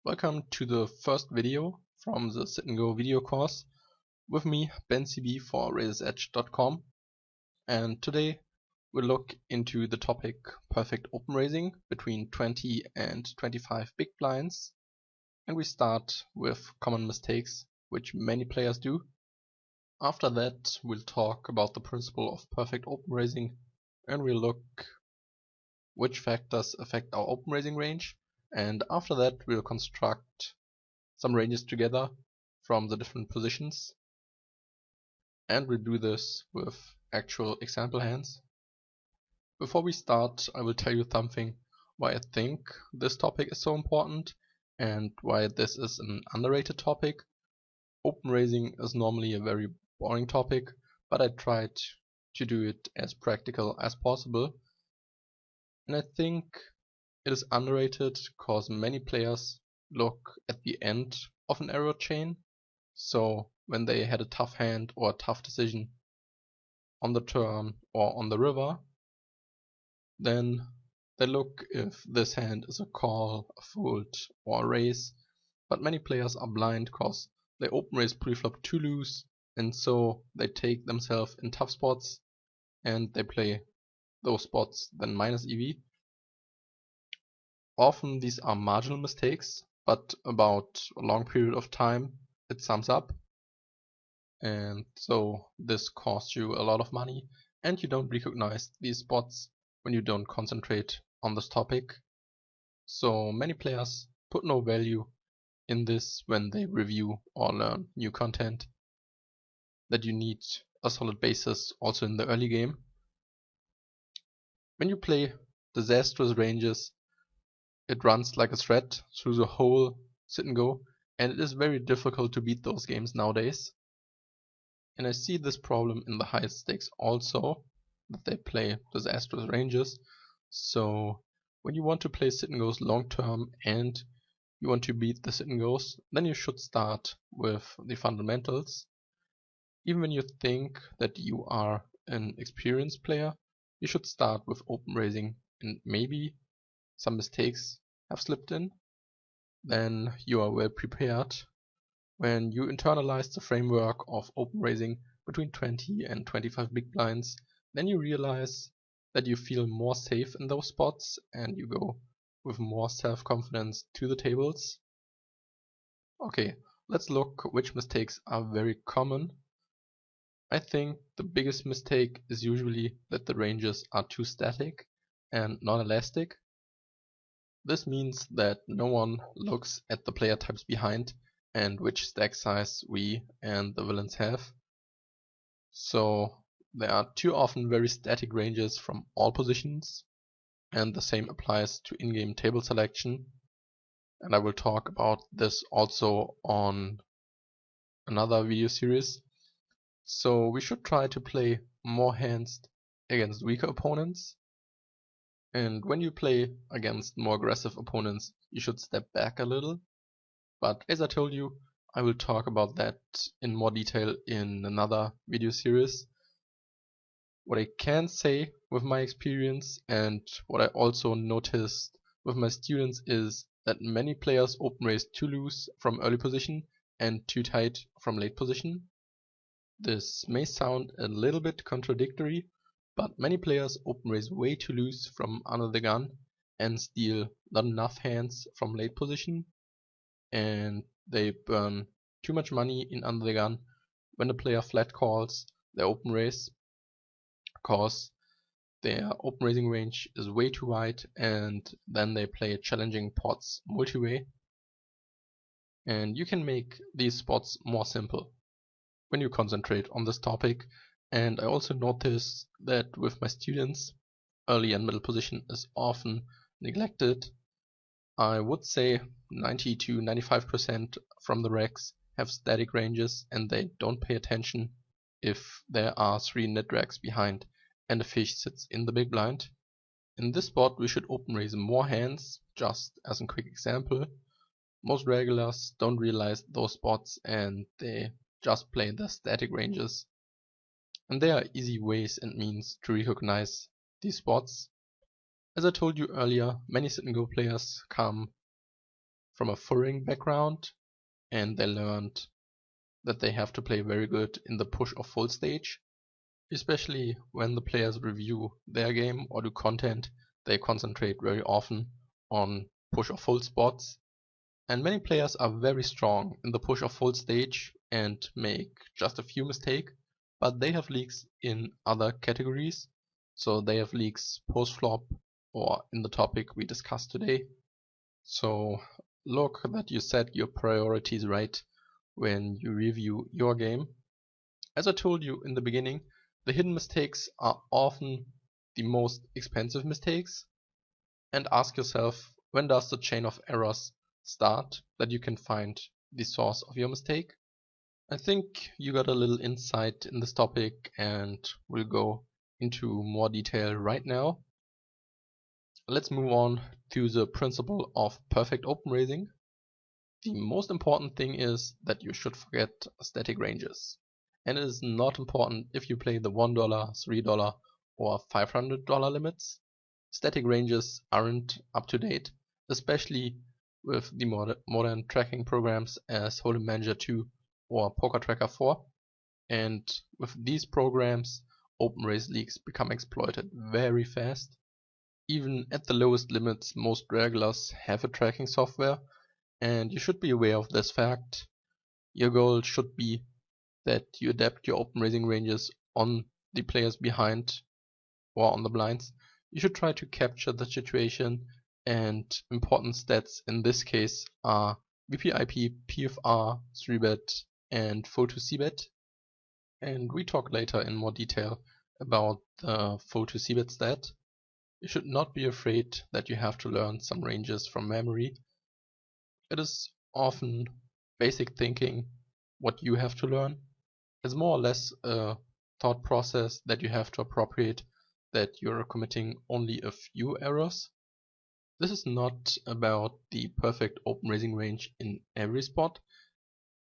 Welcome to the first video from the Sit and Go video course with me, Ben CB for Razor'sEdge.com, and today we'll look into the topic perfect open raising between 20 and 25 big blinds, and we start with common mistakes which many players do. After that we'll talk about the principle of perfect open raising, and we'll look which factors affect our open raising range. And after that we'll construct some ranges together from the different positions, and we'll do this with actual example hands. Before we start, I will tell you something why I think this topic is so important and why this is an underrated topic. Open raising is normally a very boring topic, but I tried to do it as practical as possible, and I think it is underrated because many players look at the end of an arrow chain. So when they had a tough hand or a tough decision on the turn or on the river, then they look if this hand is a call, a fold, or a raise. But many players are blind because they open raise preflop too loose, and so they take themselves in tough spots and they play those spots then minus EV. Often these are marginal mistakes, but about a long period of time it sums up, and so this costs you a lot of money, and you don't recognize these spots when you don't concentrate on this topic. So many players put no value in this when they review or learn new content, that you need a solid basis also in the early game. When you play disastrous ranges, it runs like a thread through the whole sit and go, and it is very difficult to beat those games nowadays. And I see this problem in the highest stakes also, that they play disastrous ranges. So when you want to play sit and goes long term and you want to beat the sit and goes, then you should start with the fundamentals. Even when you think that you are an experienced player, you should start with open raising, and maybe some mistakes have slipped in. Then you are well prepared. When you internalize the framework of open raising between 20 and 25 big blinds, then you realize that you feel more safe in those spots and you go with more self-confidence to the tables. Okay, let's look which mistakes are very common. I think the biggest mistake is usually that the ranges are too static and non-elastic. This means that no one looks at the player types behind and which stack size we and the villains have. So there are too often very static ranges from all positions, and the same applies to in-game table selection, and I will talk about this also on another video series. So we should try to play more hands against weaker opponents, and when you play against more aggressive opponents you should step back a little. But as I told you, I will talk about that in more detail in another video series. What I can say with my experience and what I also noticed with my students is that many players open raise too loose from early position and too tight from late position. This may sound a little bit contradictory, but many players open raise way too loose from under the gun and steal not enough hands from late position, and they burn too much money in under the gun when the player flat calls their open raise, because their open raising range is way too wide, and then they play challenging pots multi-way. And you can make these spots more simple when you concentrate on this topic. And I also notice that with my students, early and middle position is often neglected. I would say 90 to 95% from the racks have static ranges and they don't pay attention if there are 3 net racks behind and a fish sits in the big blind. In this spot we should open raise more hands, just as a quick example. Most regulars don't realize those spots and they just play the static ranges. And there are easy ways and means to recognize these spots. As I told you earlier, many sit and go players come from a furring background, and they learned that they have to play very good in the push or fold stage. Especially when the players review their game or do content, they concentrate very often on push or fold spots. And many players are very strong in the push or fold stage and make just a few mistakes, but they have leaks in other categories. So they have leaks post flop or in the topic we discussed today. So look that you set your priorities right when you review your game. As I told you in the beginning, the hidden mistakes are often the most expensive mistakes, and ask yourself, when does the chain of errors start that you can find the source of your mistake? I think you got a little insight in this topic, and we'll go into more detail right now. Let's move on to the principle of perfect open raising. The most important thing is that you should forget static ranges. And it is not important if you play the $1, $3 or $500 limits. Static ranges aren't up to date, especially with the modern tracking programs as Hold'em Manager 2 or Poker Tracker 4. And with these programs, open raise leaks become exploited very fast. Even at the lowest limits, most regulars have a tracking software, and you should be aware of this fact. Your goal should be that you adapt your open raising ranges on the players behind or on the blinds. You should try to capture the situation, and important stats in this case are VPIP, PFR, 3bet and fold to c-bet. And we talk later in more detail about the fold to c-bet stat. You should not be afraid that you have to learn some ranges from memory. It is often basic thinking what you have to learn. It's more or less a thought process that you have to appropriate, that you're committing only a few errors. This is not about the perfect open raising range in every spot.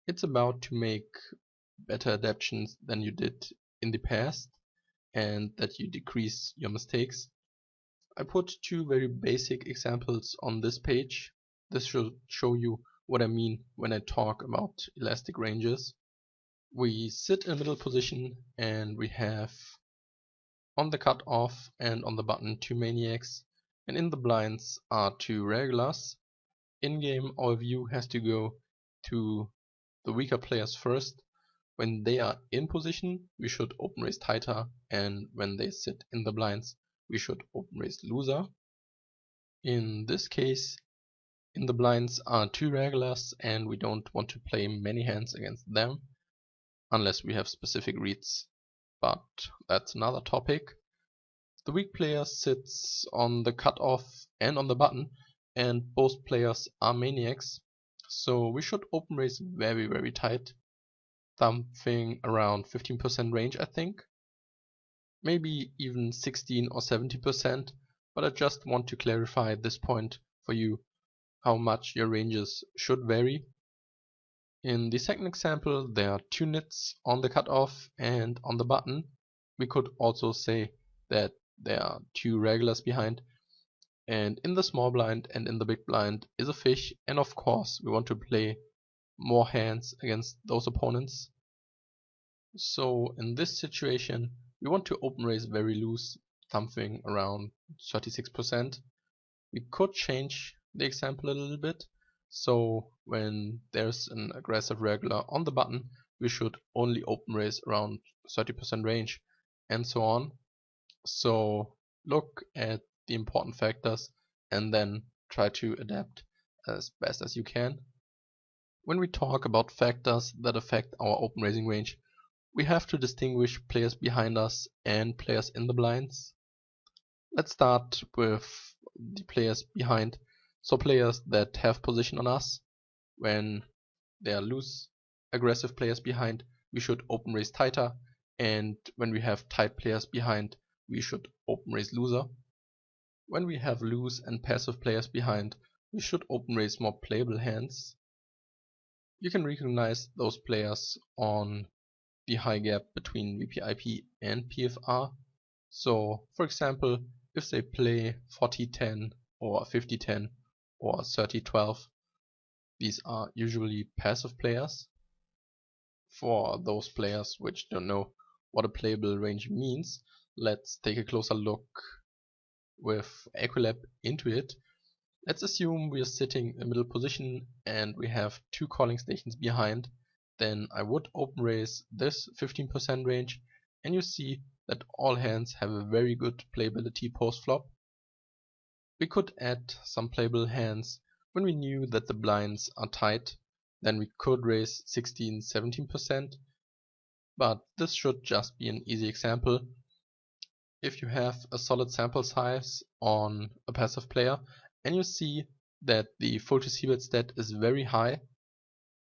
It's about to make better adaptations than you did in the past, and that you decrease your mistakes. I put two very basic examples on this page. This should show you what I mean when I talk about elastic ranges. We sit in a middle position and we have on the cutoff and on the button two maniacs, and in the blinds are two regulars. In game, our view has to go to the weaker players first. When they are in position, we should open raise tighter, and when they sit in the blinds, we should open raise looser. In this case, in the blinds are two regulars, and we don't want to play many hands against them unless we have specific reads, but that's another topic. The weak player sits on the cutoff and on the button, and both players are maniacs, so we should open raise very tight, something around 15% range I think, maybe even 16 or 70%, but I just want to clarify this point for you, how much your ranges should vary. In the second example, there are two nits on the cutoff and on the button. We could also say that there are two regulars behind, and in the small blind and in the big blind is a fish, and of course we want to play more hands against those opponents. So in this situation we want to open raise very loose, something around 36%. We could change the example a little bit. So when there's an aggressive regular on the button, we should only open raise around 30% range, and so on. So look at the important factors and then try to adapt as best as you can. When we talk about factors that affect our open raising range, we have to distinguish players behind us and players in the blinds. Let's start with the players behind. So players that have position on us. When there are loose aggressive players behind, we should open raise tighter, and when we have tight players behind, we should open raise looser. When we have loose and passive players behind, we should open raise more playable hands. You can recognize those players on the high gap between VPIP and PFR. So for example, if they play 40-10 or 50-10 or 30-12, These are usually passive players. For those players which don't know what a playable range means, let's take a closer look with Equilab into it. Let's assume we are sitting in middle position and we have two calling stations behind. Then I would open raise this 15% range, and you see that all hands have a very good playability post flop. We could add some playable hands when we knew that the blinds are tight. Then we could raise 16-17%, but this should just be an easy example. If you have a solid sample size on a passive player and you see that the fold to c-bet stat is very high,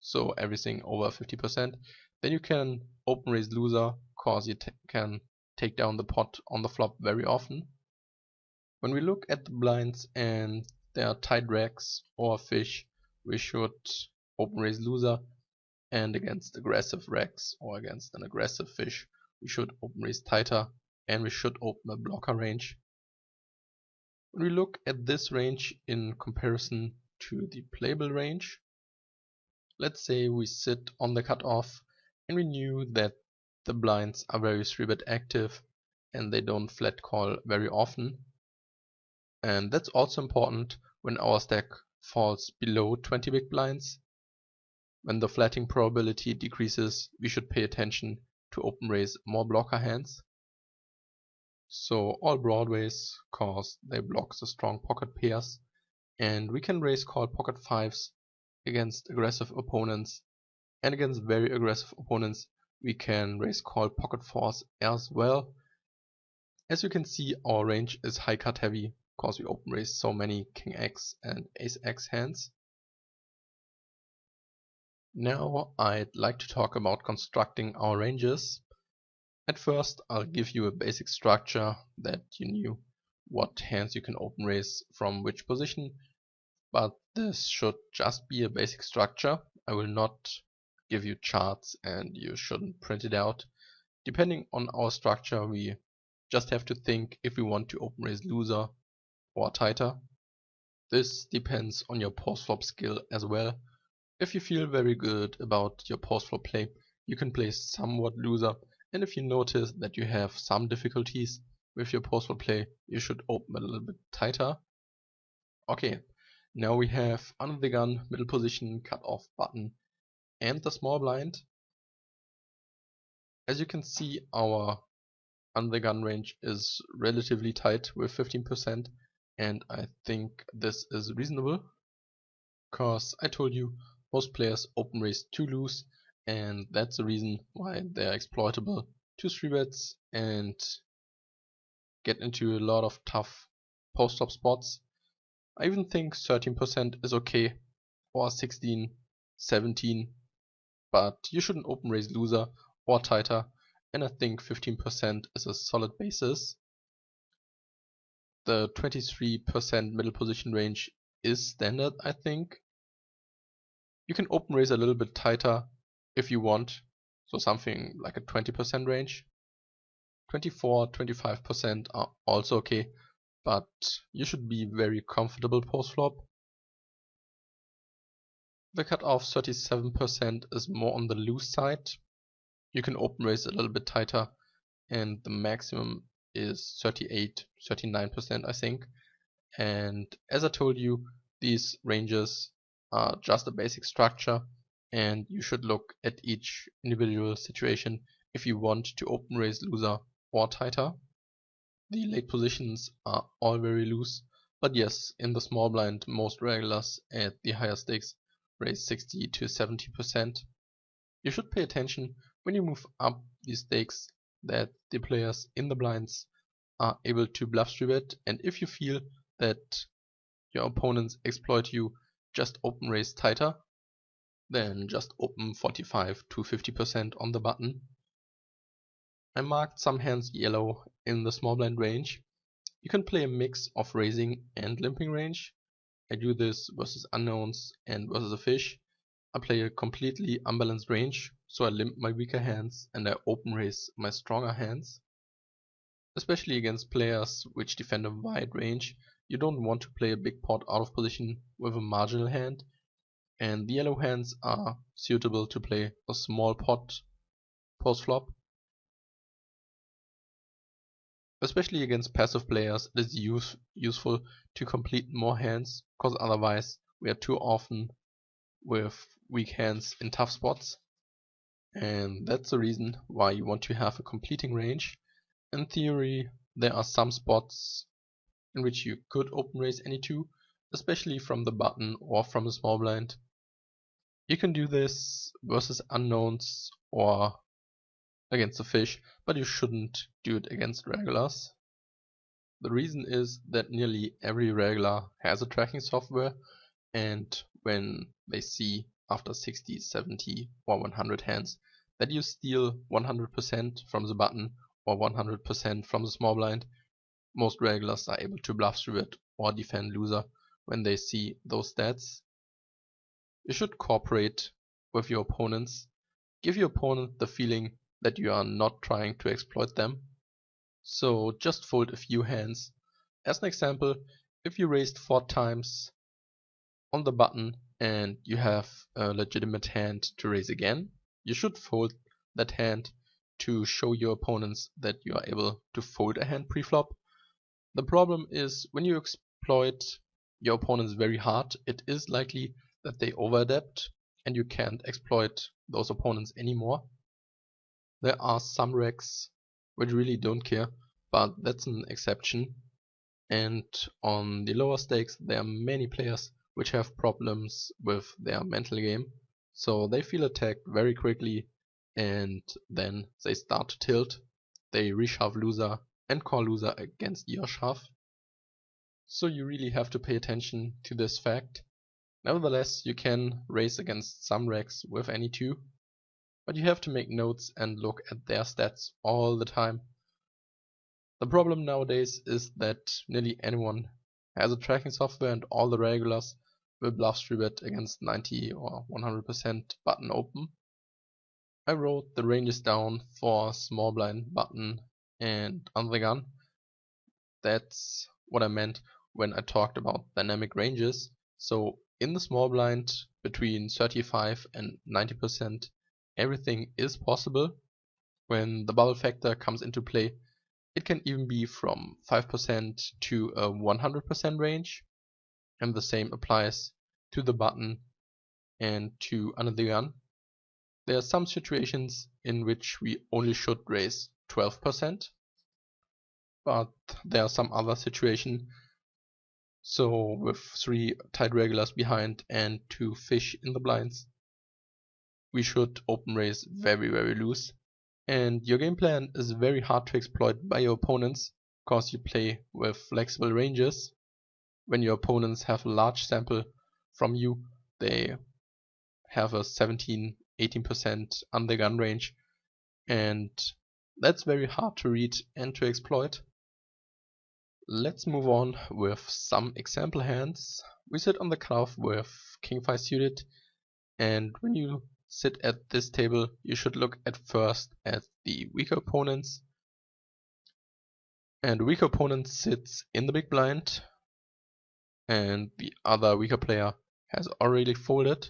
so everything over 50%, then you can open raise loser cause you can take down the pot on the flop very often. When we look at the blinds and there are tight racks or fish, we should open raise loser, and against aggressive racks or against an aggressive fish we should open raise tighter, and we should open a blocker range. When we look at this range in comparison to the playable range, let's say we sit on the cutoff and we knew that the blinds are very 3-bet active and they don't flat call very often. And that's also important when our stack falls below 20 big blinds. When the flatting probability decreases, we should pay attention to open raise more blocker hands. So all broadways, cause they block the strong pocket pairs, and we can raise call pocket fives against aggressive opponents, and against very aggressive opponents we can raise call pocket fours as well. As you can see, our range is high cut heavy, cause we open raise so many king x and ace x hands. Now I'd like to talk about constructing our ranges. At first I'll give you a basic structure that you knew what hands you can open raise from which position, but this should just be a basic structure. I will not give you charts and you shouldn't print it out. Depending on our structure we just have to think if we want to open raise loser or tighter. This depends on your post flop skill as well. If you feel very good about your post flop play, you can play somewhat loser, and if you notice that you have some difficulties with your post flop play, you should open a little bit tighter. Okay, now we have under the gun, middle position, cut off button, and the small blind. As you can see, our under the gun range is relatively tight with 15%, and I think this is reasonable, because I told you most players open raise too loose, and that's the reason why they're exploitable to 3-bets and get into a lot of tough post flop spots. I even think 13% is okay, or 16, 17, but you shouldn't open raise loser or tighter, and I think 15% is a solid basis. The 23% middle position range is standard, I think. You can open raise a little bit tighter if you want, so something like a 20% range. 24-25% are also okay, but you should be very comfortable post flop. The cutoff 37% is more on the loose side. You can open raise a little bit tighter, and the maximum is 38-39%, I think. And as I told you, these ranges are just a basic structure, and you should look at each individual situation if you want to open raise loser or tighter. The late positions are all very loose, but yes, in the small blind most regulars at the higher stakes raise 60-70%. You should pay attention when you move up these stakes that the players in the blinds are able to bluff 3-bet, and if you feel that your opponents exploit you, just open raise tighter, then just open 45-50% on the button. I marked some hands yellow in the small blind range. You can play a mix of raising and limping range. I do this versus unknowns and versus a fish. I play a completely unbalanced range, so I limp my weaker hands and I open raise my stronger hands. Especially against players which defend a wide range, you don't want to play a big pot out of position with a marginal hand. and the yellow hands are suitable to play a small pot post-flop. Especially against passive players, it is useful to complete more hands, because otherwise we are too often with weak hands in tough spots. And that's the reason why you want to have a completing range. In theory, there are some spots in which you could open raise any two, especially from the button or from the small blind. You can do this versus unknowns or against the fish, but you shouldn't do it against regulars. The reason is that nearly every regular has a tracking software, and when they see after 60, 70 or 100 hands that you steal 100% from the button or 100% from the small blind, most regulars are able to bluff through it or defend loser when they see those stats. You should cooperate with your opponents. Give your opponent the feeling that you are not trying to exploit them. So just fold a few hands. As an example, if you raised 4 times on the button and you have a legitimate hand to raise again, you should fold that hand to show your opponents that you are able to fold a hand pre-flop. The problem is when you exploit your opponents very hard, it is likely that they over-adapt and you can't exploit those opponents anymore. There are some racks which really don't care, but that's an exception. And on the lower stakes there are many players which have problems with their mental game, so they feel attacked very quickly and then they start to tilt. They reshove loser and call loser against your shove. So you really have to pay attention to this fact. Nevertheless, you can race against some racks with any two, but you have to make notes and look at their stats all the time. The problem nowadays is that nearly anyone has a tracking software and all the regulars will bluff through it against 90 or 100% button open. I wrote the ranges down for small blind, button and under the gun. That's what I meant when I talked about dynamic ranges. So in the small blind, between 35 and 90% everything is possible. When the bubble factor comes into play, it can even be from 5% to a 100% range, and the same applies to the button and to under the gun. There are some situations in which we only should raise 12%, but there are some other situations. So with 3 tight regulars behind and 2 fish in the blinds, we should open raise very loose. And your game plan is very hard to exploit by your opponents, because you play with flexible ranges. When your opponents have a large sample from you, they have a 17-18% under gun range, and that's very hard to read and to exploit. Let's move on with some example hands. We sit on the cutoff with King 5 suited, and when you sit at this table, you should look at first at the weaker opponents. And the weaker opponent sits in the big blind, and the other weaker player has already folded.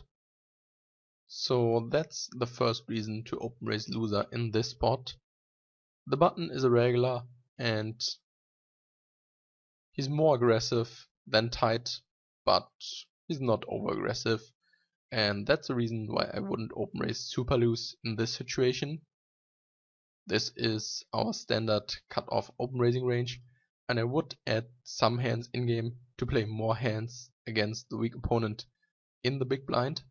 So that's the first reason to open raise loser in this spot. The button is a regular and he's more aggressive than tight, but he's not over aggressive. And that's the reason why I wouldn't open raise super loose in this situation. This is our standard cut-off open raising range, and I would add some hands in game to play more hands against the weak opponent in the big blind.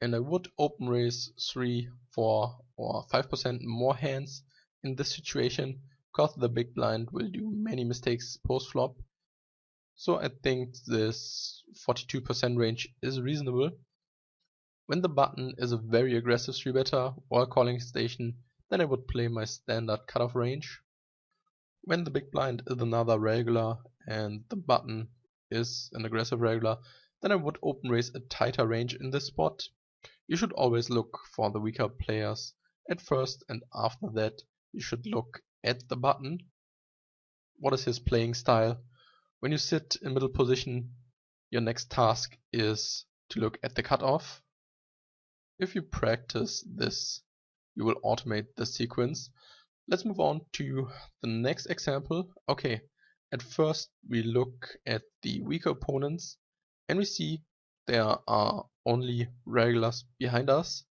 And I would open raise 3, 4 or 5% more hands in this situation, because the big blind will do many mistakes post flop. So I think this 42% range is reasonable. When the button is a very aggressive 3-better or calling station, then I would play my standard cutoff range. When the big blind is another regular and the button is an aggressive regular, then I would open raise a tighter range in this spot. You should always look for the weaker players at first, and after that you should look at the button. What is his playing style? When you sit in middle position, your next task is to look at the cutoff. If you practice this, you will automate the sequence. Let's move on to the next example. Okay, at first we look at the weaker opponents and we see there are only regulars behind us.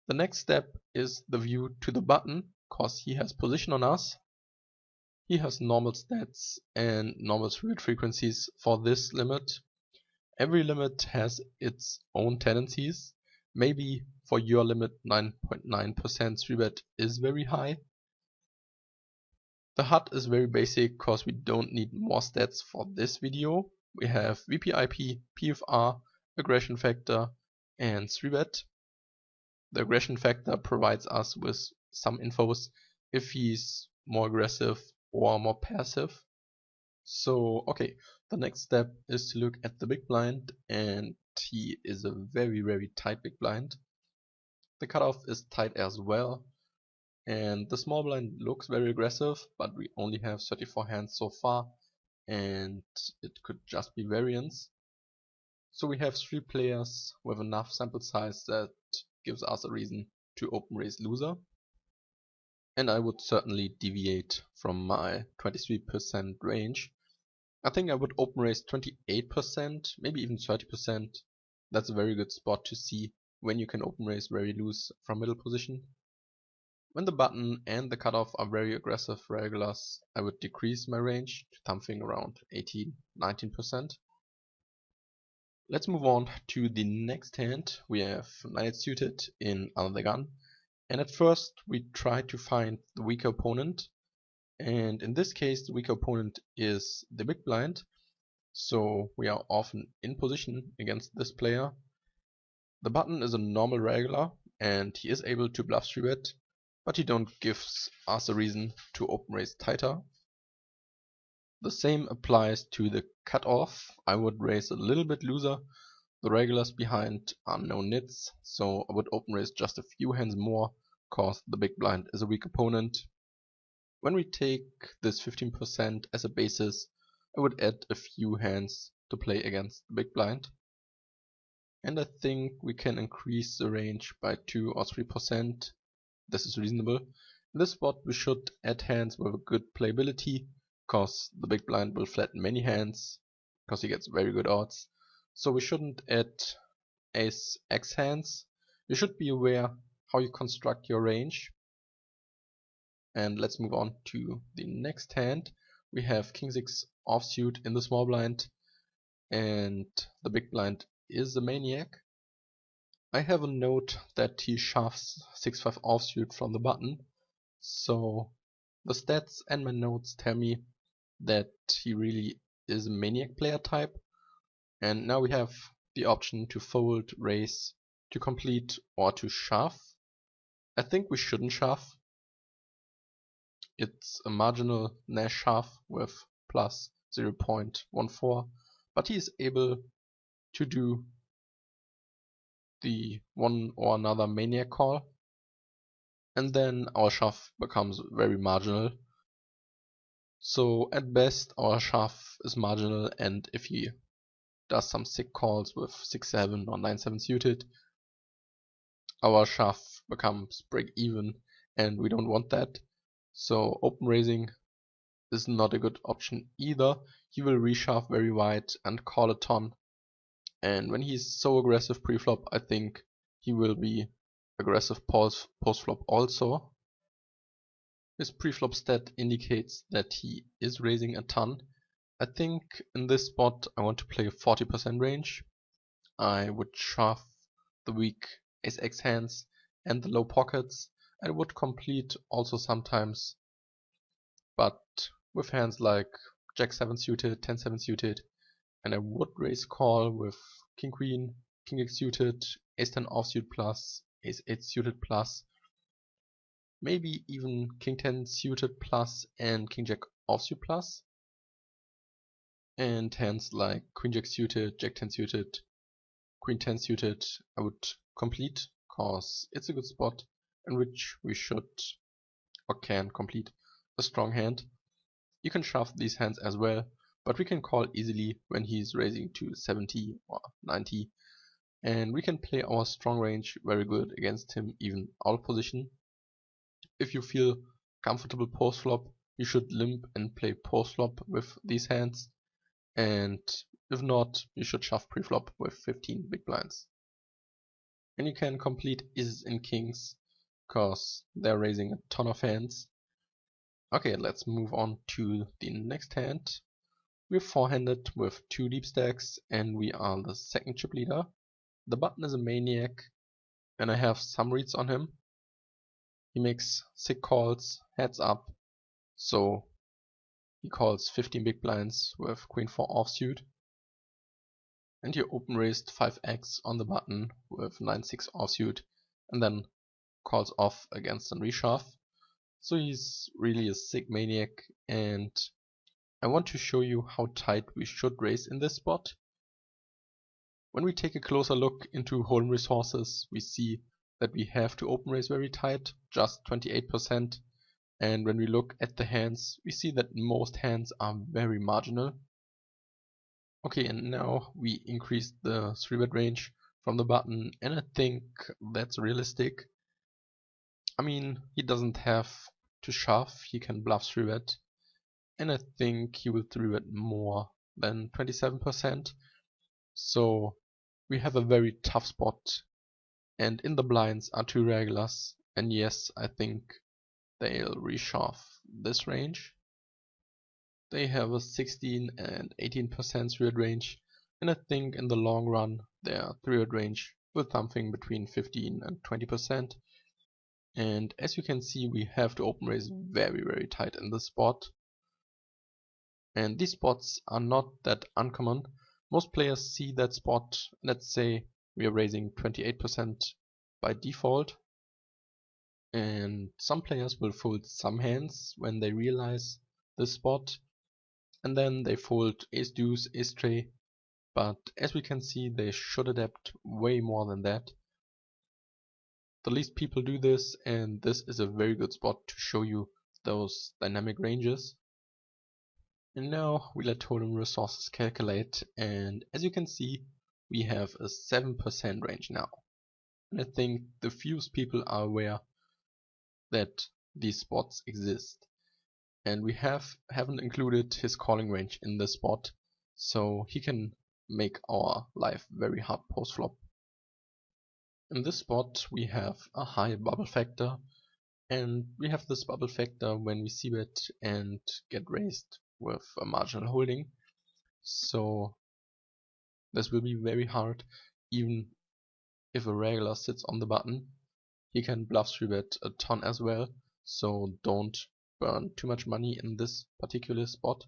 The next step is the view to the button, cause he has position on us. He has normal stats and normal through-bet frequencies for this limit. Every limit has its own tendencies. Maybe for your limit 9.9% through-bet is very high. The HUD is very basic cause we don't need more stats for this video. We have VPIP, PFR, aggression factor and 3-bet. The aggression factor provides us with some infos if he's more aggressive or more passive. So okay, the next step is to look at the big blind, and he is a very tight big blind. The cutoff is tight as well, and the small blind looks very aggressive, but we only have 34 hands so far, and it could just be variance. So we have 3 players with enough sample size that gives us a reason to open raise loser. And I would certainly deviate from my 23% range. I think I would open raise 28%, maybe even 30%. That's a very good spot to see when you can open raise very loose from middle position. When the button and the cutoff are very aggressive regulars, I would decrease my range to something around 18-19%. Let's move on to the next hand. We have 9 suited in Under the Gun, and at first we try to find the weaker opponent. And in this case, the weaker opponent is the big blind, so we are often in position against this player. The button is a normal regular, and he is able to bluff 3-bet, but he don't gives us a reason to open raise tighter. The same applies to the cutoff. I would raise a little bit looser. The regulars behind are no nits, so I would open raise just a few hands more, cause the big blind is a weak opponent. When we take this 15% as a basis, I would add a few hands to play against the big blind. And I think we can increase the range by 2 or 3%. This is reasonable. In this spot we should add hands with a good playability, cause the big blind will flatten many hands, cause he gets very good odds. So we shouldn't add ace x hands. You should be aware how you construct your range. And let's move on to the next hand. We have king 6 offsuit in the small blind, and the big blind is a maniac. I have a note that he shoves 6-5 offsuit from the button, so the stats and my notes tell me that he really is a maniac player type. And now we have the option to fold, raise, to complete, or to shove. I think we shouldn't shove. It's a marginal Nash shove with plus 0.14, but he is able to do the one or another maniac call, and then our shove becomes very marginal. So at best our shove is marginal, and if he does some sick calls with 6-7 or 9-7 suited, our shove becomes break even, and we don't want that. So open raising is not a good option either. He will reshove very wide and call a ton, and when he's so aggressive pre-flop, I think he will be aggressive post-flop also. His pre-flop stat indicates that he is raising a ton. I think in this spot I want to play a 40% range. I would shove the weak ace x hands and the low pockets. I would complete also sometimes, but with hands like jack 7 suited, 10-7 suited, and I would raise call with king queen, king x suited, ace 10 offsuit plus, ace 8 suited plus, maybe even king 10 suited plus and king jack offsuit plus. And hands like queen jack suited, jack 10 suited, queen 10 suited I would complete, cause it's a good spot in which we should or can complete a strong hand. You can shove these hands as well, but we can call easily when he's raising to 70 or 90, and we can play our strong range very good against him even out of position. If you feel comfortable post flop, you should limp and play post flop with these hands, and if not, you should shove pre-flop with 15 big blinds. And you can complete aces and kings, cause they're raising a ton of hands. Okay, let's move on to the next hand. We're four-handed with 2 deep stacks, and we are the second chip leader. The button is a maniac, and I have some reads on him. He makes sick calls, heads up, so he calls 15 big blinds with queen 4 offsuit. And he open raised 5x on the button with 9-6 offsuit, and then calls off against a reshove. So he's really a sick maniac, and I want to show you how tight we should raise in this spot. When we take a closer look into hold'em resources, we see that we have to open raise very tight, just 28%, and when we look at the hands, we see that most hands are very marginal. Okay, and now we increased the 3-bet range from the button, and I think that's realistic. I mean, he doesn't have to shove, he can bluff 3-bet, and I think he will 3-bet more than 27%. So we have a very tough spot, and in the blinds are 2 regulars, and yes, I think they'll reshove this range. They have a 16 and 18% 3-bet range, and I think in the long run their 3-bet range with something between 15 and 20%. And as you can see, we have to open raise very tight in this spot. And these spots are not that uncommon. Most players see that spot. Let's say we are raising 28% by default. And some players will fold some hands when they realize this spot. And then they fold ace deuce, ace tray. But as we can see, they should adapt way more than that. The least people do this, and this is a very good spot to show you those dynamic ranges. And now we let hold'em resources calculate, and as you can see, we have a 7% range now. And I think the fewest people are aware that these spots exist. And we haven't included his calling range in this spot, so he can make our life very hard post flop. In this spot we have a high bubble factor, and we have this bubble factor when we c-bet and get raised with a marginal holding. So this will be very hard, even if a regular sits on the button. He can bluff 3-bet a ton as well, so don't burn too much money in this particular spot.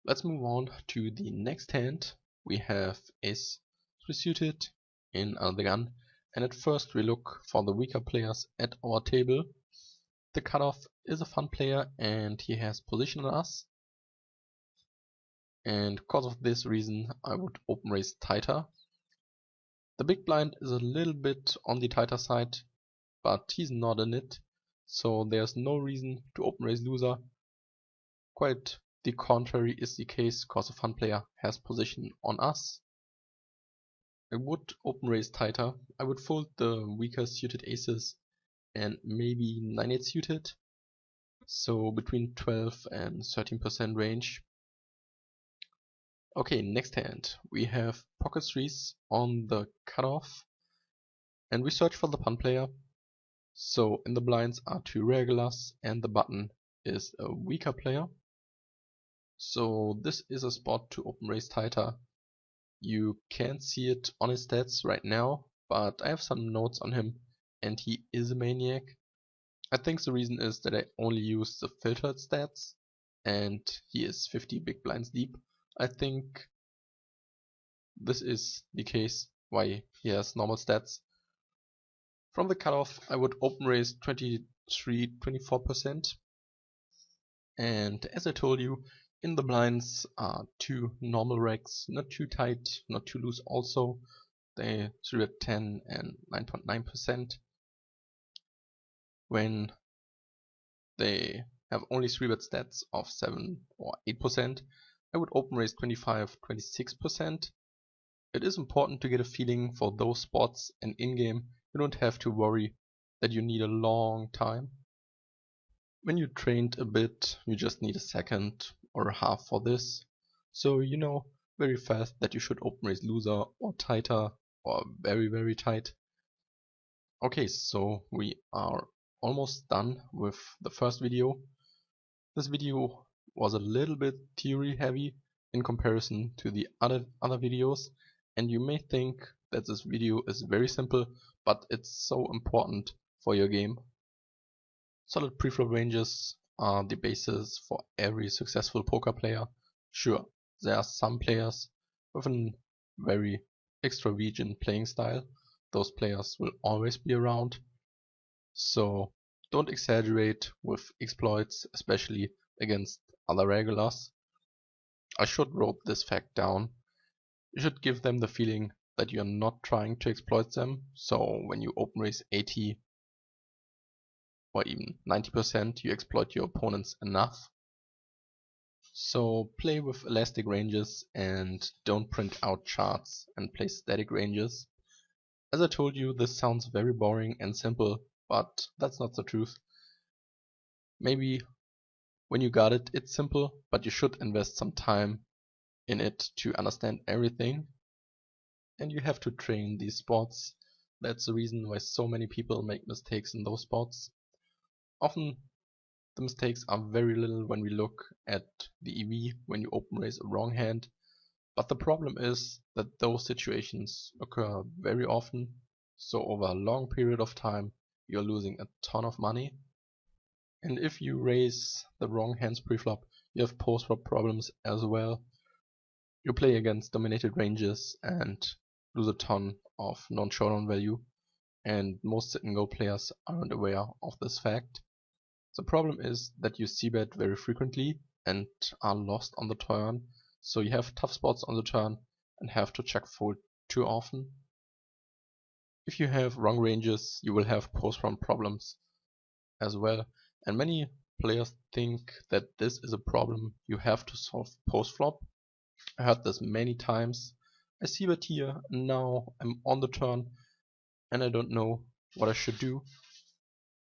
Let's move on to the next hand. We have ace 3 suited in the gun, and at first we look for the weaker players at our table. The cutoff is a fun player, and he has position on us, and because of this reason I would open raise tighter. The big blind is a little bit on the tighter side, but he's not in it, so there's no reason to open raise loser. Quite the contrary is the case, cause a fun player has position on us. I would open raise tighter. I would fold the weaker suited aces and maybe 9-8 suited, so between 12 and 13% range. Okay, next hand we have pocket threes on the cutoff, and we search for the punt player. So in the blinds are 2 regulars, and the button is a weaker player. So this is a spot to open raise tighter. You can't see it on his stats right now, but I have some notes on him, and he is a maniac. I think the reason is that I only use the filtered stats, and he is 50 big blinds deep. I think this is the case why he has normal stats. From the cutoff I would open raise 23-24%, and as I told you, in the blinds are 2 normal regs, not too tight, not too loose also. They 3-bet 10 and 9.9%. When they have only 3-bet stats of 7 or 8%, I would open raise 25-26%. It is important to get a feeling for those spots, and in-game you don't have to worry that you need a long time. When you trained a bit, you just need a second or a half for this, so you know very fast that you should open raise looser or tighter or very tight. Okay, so we are almost done with the first video. This video was a little bit theory heavy in comparison to the other videos, and you may think that this video is very simple, but it's so important for your game. Solid preflop ranges are the basis for every successful poker player. Sure, there are some players with a very extravagant playing style. Those players will always be around. So don't exaggerate with exploits, especially against other regulars. I should wrote this fact down. You should give them the feeling that you're not trying to exploit them. So when you open raise 80 or even 90%, you exploit your opponents enough. So play with elastic ranges and don't print out charts and play static ranges. As I told you, this sounds very boring and simple, but that's not the truth. Maybe when you got it, it's simple, but you should invest some time in it to understand everything. And you have to train these spots. That's the reason why so many people make mistakes in those spots. Often the mistakes are very little when we look at the EV when you open raise a wrong hand, but the problem is that those situations occur very often, so over a long period of time you're losing a ton of money. And if you raise the wrong hands preflop, you have postflop problems as well. You play against dominated ranges and lose a ton of non-showdown value, and most sit and go players aren't aware of this fact. The problem is that you c-bet very frequently and are lost on the turn, so you have tough spots on the turn and have to check fold too often. If you have wrong ranges, you will have post-flop problems as well, and many players think that this is a problem you have to solve post-flop. I heard this many times. I c-bet here, and now I'm on the turn and I don't know what I should do.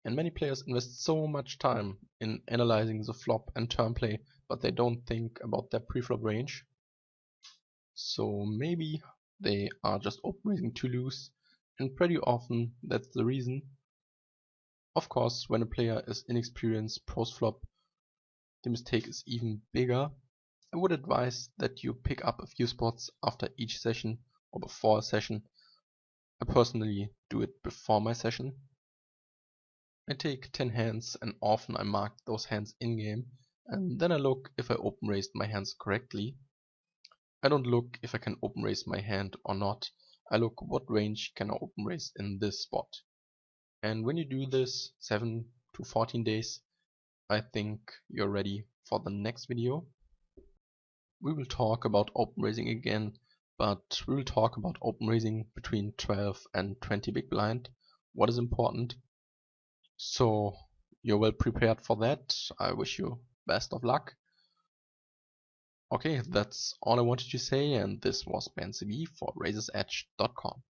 And many players invest so much time in analyzing the flop and turn play, but they don't think about their preflop range. So maybe they are just open raising too loose, and pretty often that's the reason. Of course, when a player is inexperienced post-flop, the mistake is even bigger. I would advise that you pick up a few spots after each session or before a session. I personally do it before my session. I take 10 hands and often I mark those hands in-game, and then I look if I open raised my hands correctly. I don't look if I can open raise my hand or not. I look what range can I open raise in this spot. And when you do this 7 to 14 days, I think you're ready for the next video. We will talk about open raising again, but we will talk about open raising between 12 and 20 big blind. What is important? So you're well prepared for that. I wish you best of luck. Okay, that's all I wanted to say, and this was BenCB for RaisersEdge.com.